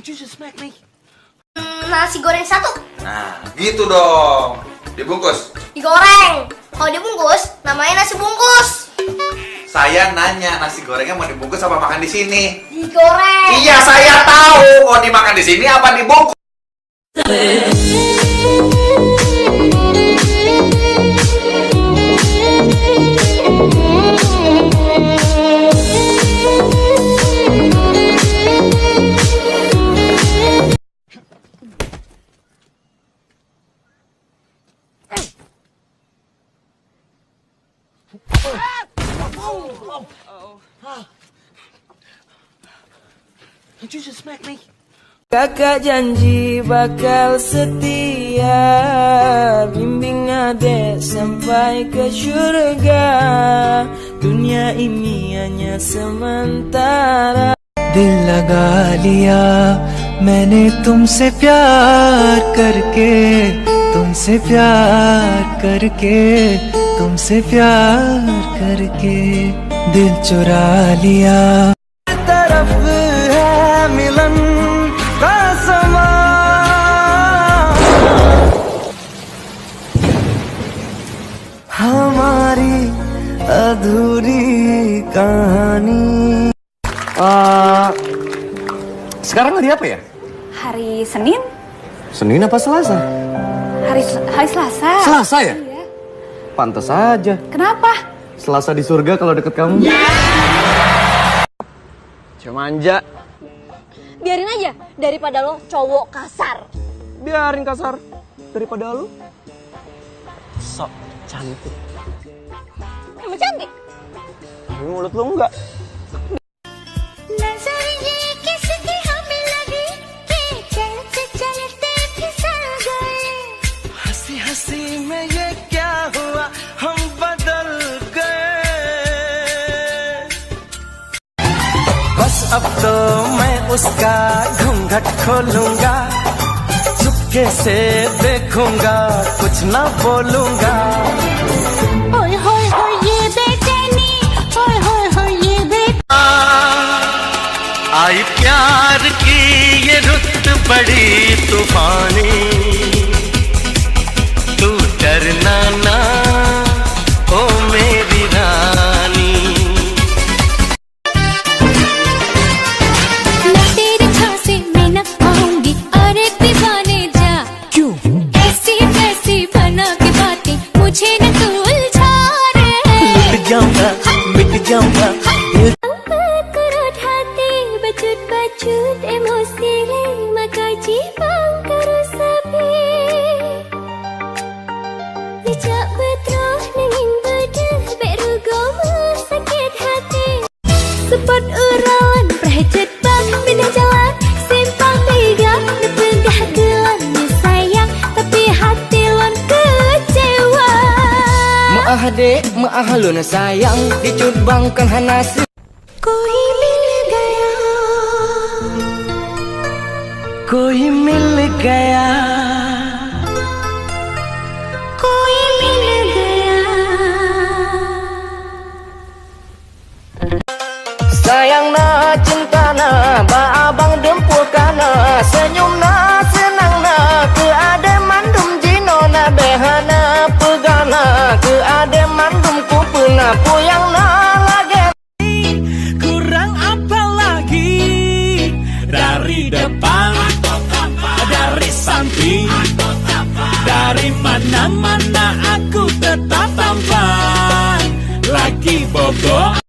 You just smack me. Nasi goreng satu. Nah, gitu dong. Dibungkus. Digoreng. Kalau dibungkus, namanya nasi bungkus. Saya nanya, nasi gorengnya mau dibungkus apa makan di sini? Digoreng. Iya, saya tahu. Mau dimakan di sini apa dibungkus? You just smack me. Kakak janji bakal setia, bimbing adek sampai ke surga. Dunia ini hanya sementara. दिल लगा लिया मैंने तुमसे प्यार करके, तुमसे प्यार करके, तुमसे प्यार करके दिल चुरा लिया। तरफ है मिलन का समा, हमारी अधूरी कहानी। Sekarang hari apa ya? Hari Senin? Senin apa Selasa? Hari Selasa. Selasa ya? Iya. Pantes aja. Kenapa? Selasa di surga kalau deket kamu. Cuma manja. Biarin aja daripada lo cowok kasar. Biarin kasar. Daripada lu sok cantik. Emang cantik? Tapi mulut lu enggak. हंसी में ये क्या हुआ हम बदल गए। बस अब तो मैं उसका घूंघट खोलूंगा, चुपके से देखूंगा, कुछ ना बोलूंगा। होय होय होय ये बेचैनी, होय होय होय ये आई प्यार की ये रुत बड़ी तूफानी, तू डरना ना ओ मेरी रानी। मैं तेरे झांसे में न आऊंगी, अरे दीवाने जा। क्यों? ऐसी वैसी बना के बातें मुझे न तू उलझा रे। मिट जाऊंगा करो ठाते बचुत बचुत emosi makaji bang karo sabi. Bijak betroh nanging bedeh berugo sakit hati. Sepot urawan prajet bang pindah jalan simpang tiga nepegah gelan sayang tapi hati lon kecewa. maah dek maah lu na sayang dicut bangkan hanasi. कोई मिल गया, कोई मिल गया, कोई मिल गया. sayang na cinta na ba abang dempul kana senyum na senang na ke ade mandum jino na behana pegana ke ade mandum kupuna puyang na lagi. Kurang apa lagi dari depan, dari samping, dari mana-mana aku tetap tampan lagi bobo.